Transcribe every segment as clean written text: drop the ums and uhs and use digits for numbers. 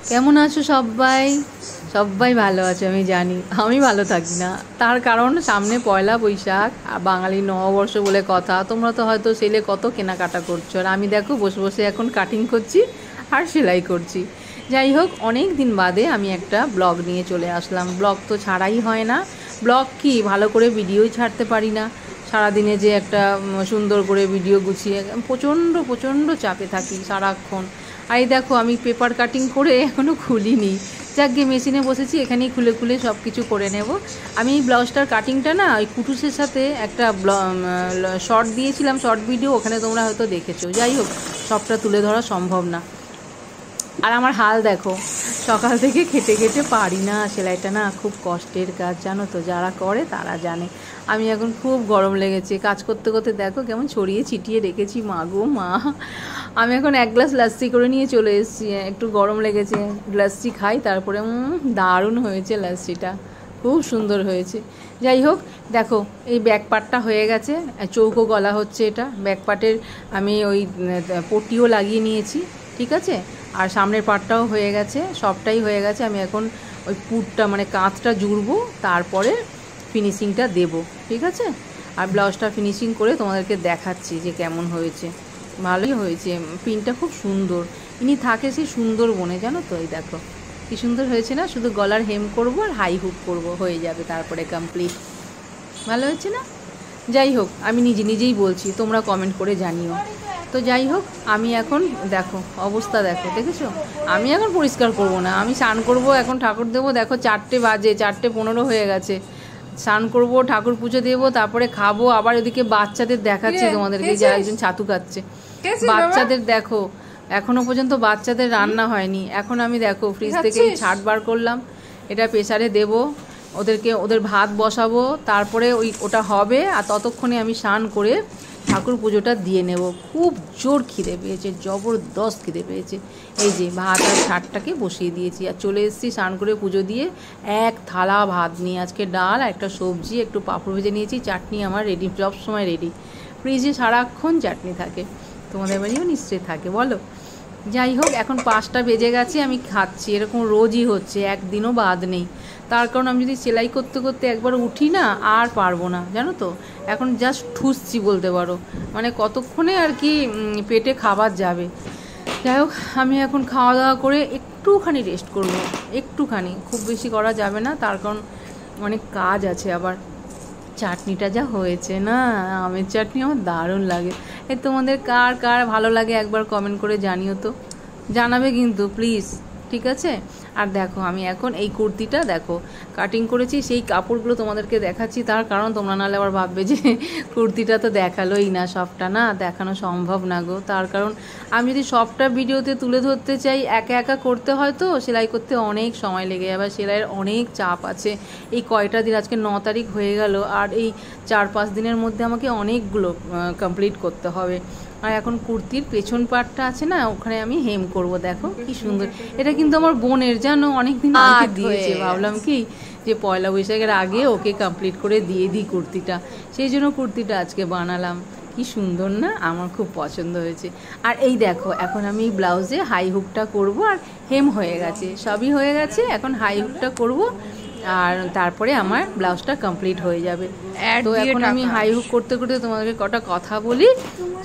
কেমন আছো সবাই? সবাই ভালো আছে আমি জানি, আমি ভালো থাকি না। তার কারণ সামনে পয়লা বৈশাখ আর বাঙালি নববর্ষ বলে কথা। তোমরা তো হয়তো সেলে কত কেনাকাটা করছো, আর আমি দেখো বসে বসে এখন কাটিং করছি আর সেলাই করছি। যাই হোক, অনেক দিন বাদে আমি একটা ব্লগ নিয়ে চলে আসলাম। ব্লগ তো ছাড়াই হয় না। ব্লগ কি, ভালো করে ভিডিওই ছাড়তে পারি না। সারাদিনে যে একটা সুন্দর করে ভিডিও গুছিয়ে প্রচণ্ড প্রচণ্ড চাপে থাকি সারাক্ষণ। আর এই দেখো, আমি পেপার কাটিং করে এখনও খুলিনি। যাক গিয়ে মেশিনে বসেছি, এখানেই খুলে খুলে সব কিছু করে নেব। আমি এই ব্লাউজটার কাটিংটা না ওই কুটুসের সাথে একটা শর্ট দিয়েছিলাম, শর্ট ভিডিও, ওখানে তোমরা হয়তো দেখেছো। যাই হোক, সবটা তুলে ধরা সম্ভব না। আর আমার হাল দেখো, সকাল থেকে খেটে খেটে পারি না। সেলাইটা না খুব কষ্টের কাজ, জানো তো, যারা করে তারা জানে। আমি এখন খুব গরম লেগেছে, কাজ করতে করতে দেখো কেমন ছড়িয়ে ছিটিয়ে রেখেছি। মা গো মা, আমি এখন এক গ্লাস লাস্সি করে নিয়ে চলে এসেছি। একটু গরম লেগেছে, লাস্সি খাই, তারপরে দারুণ হয়েছে লাস্সিটা, খুব সুন্দর হয়েছে। যাই হোক, দেখো এই ব্যাক পার্টটা হয়ে গেছে, চৌকো গলা হচ্ছে এটা ব্যাক পার্টের। আমি ওই পট্টিও লাগিয়ে নিয়েছি, ঠিক আছে। আর সামনের পার্টটাও হয়ে গেছে, সবটাই হয়ে গেছে। আমি এখন ওই পুটটা মানে কাঁচটা জুড়বো, তারপরে ফিনিশিংটা দেব, ঠিক আছে। আর ব্লাউজটা ফিনিশিং করে তোমাদেরকে দেখাচ্ছি যে কেমন হয়েছে। ভালোই হয়েছে, পিনটা খুব সুন্দর। ইনি থাকে সেই সুন্দরবনে, জানো তো। এই দেখো কি সুন্দর হয়েছে না, শুধু গলার হেম করব আর হাই হুক করব, হয়ে যাবে তারপরে কমপ্লিট। ভালো হয়েছে না? যাই হোক, আমি নিজেই বলছি, তোমরা কমেন্ট করে জানিও। তো যাই হোক, আমি এখন দেখো অবস্থা দেখো, দেখেছো। আমি এখন পরিষ্কার করব না, আমি স্নান করব, এখন ঠাকুর দেবো। দেখো 4টে বাজে, 4:15 হয়ে গেছে। স্নান করব, ঠাকুর পুজো দেবো, তারপরে খাবো। আবার ওদিকে বাচ্চাদের দেখাচ্ছি তোমাদেরকে, যারা একজন ছাতু খাচ্ছে। বাচ্চাদের দেখো, এখনো পর্যন্ত বাচ্চাদের রান্না হয়নি। এখন আমি দেখো ফ্রিজ থেকে ছাট বার করলাম, এটা প্রেসারে দেব। ওদের ভাত বসাবো, তারপরে ওটা হবে। আর ততক্ষণে আমি স্নান করে ঠাকুর পুজোটা দিয়ে নেব। খুব জোর খিদে পেয়েছে, জবরদস্ত খিদে পেয়েছে। এই যে ভাত আর ছাটটাকে বসিয়ে দিয়েছি, আর চলে এসেছি স্নান করে পুজো দিয়ে এক থালা ভাত নিয়ে। আজকে ডাল, একটা সবজি, একটু পাঁপড় ভেজে নিয়েছি, চাটনি আমার রেডি, সব সময় রেডি। ফ্রিজে সারাক্ষণ চাটনি থাকে, তোমাদের বাড়িও নিশ্চয়ই থাকে বলো। যাই হোক, এখন 5টা বেজে গেছে, আমি খাচ্ছি। এরকম রোজই হচ্ছে, একদিনও বাদ নেই। তার কারণ আমি যদি সেলাই করতে করতে একবার উঠি না, আর পারবো না, জানো তো। এখন জাস্ট ঠুসছি বলতে পারো, মানে কতক্ষণে আর কি পেটে খাবার যাবে। যাই হোক, আমি এখন খাওয়া দাওয়া করে একটুখানি রেস্ট করব, একটুখানি, খুব বেশি করা যাবে না, তার কারণ অনেক কাজ আছে আবার। চাটনিটা যা হয়েছে না, আমের চাটনি আমার দারুণ লাগে। তোমাদের কার কার ভালো লাগে একবার কমেন্ট করে জানিও তো, জানাবে কিন্তু প্লিজ, ঠিক আছে। আর দেখো, আমি এখন এই কুর্তিটা দেখো কাটিং করেছি, সেই কাপড়গুলো তোমাদেরকে দেখাচ্ছি। তার কারণ তোমরা নাহলে আবার ভাববে যে কুর্তিটা তো দেখালোই না, সবটা না দেখানো সম্ভব না গো। তার কারণ আমি যদি সবটা ভিডিওতে তুলে ধরতে চাই, একা একা করতে হয়, তো সেলাই করতে অনেক সময় লেগে যাবে, সেলাইয়ের অনেক চাপ আছে। এই কয়টা দিন, আজকে 9 তারিখ হয়ে গেল, আর এই 4-5 দিনের মধ্যে আমাকে অনেকগুলো কমপ্লিট করতে হবে। আর এখন কুর্তির পেছন পার্টটা আছে না, ওখানে আমি হেম করব। দেখো কি সুন্দর, এটা কিন্তু আমার বোনের, জানো, অনেকদিন আগে দিয়েছে। ভাবলাম কি যে পয়লা বৈশাখের আগে ওকে কমপ্লিট করে দিয়ে দিই কুর্তিটা, সেই জন্য কুর্তিটা আজকে বানালাম। কি সুন্দর না, আমার খুব পছন্দ হয়েছে। আর এই দেখো, এখন আমি ব্লাউজে হাই হুকটা করব, আর হেম হয়ে গেছে, সবই হয়ে গেছে। এখন হাই হুকটা করব, আর তারপরে আমার ব্লাউজটা কমপ্লিট হয়ে যাবে। তো এখন আমি হাই হুক করতে করতে তোমাদেরকে কটা কথা বলি।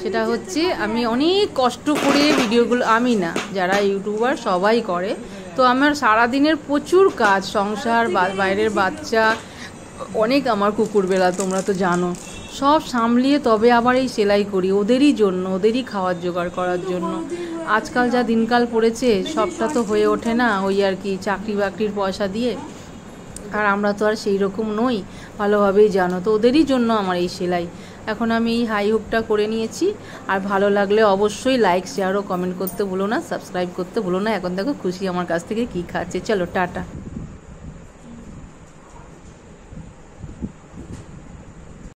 সেটা হচ্ছে, আমি অনেক কষ্ট করে ভিডিওগুলো, আমি না, যারা ইউটিউবার সবাই করে, তো আমার সারাদিনের প্রচুর কাজ, সংসার, বাইরের বাচ্চা, অনেক আমার কুকুরবেলা, তোমরা তো জানো, সব সামলিয়ে তবে আবার এই সেলাই করি, ওদেরই জন্য, ওদেরই খাওয়ার জোগাড় করার জন্য। আজকাল যা দিনকাল পড়েছে, সবটা তো হয়ে ওঠে না ওই আর কি চাকরি বাকরির পয়সা দিয়ে। আর আমরা তো আর সেই রকম নই, ভালোভাবেই জানো তো, ওদেরই জন্য আমার এই সেলাই। এখন আমি এই হাই হুকটা করে নিয়েছি। আর ভালো লাগলে অবশ্যই লাইক, শেয়ার ও কমেন্ট করতে ভুলো না, সাবস্ক্রাইব করতে ভুলো না। এখন দেখো খুশি আমার কাছ থেকে কি খাচ্ছে। চলো টাটা।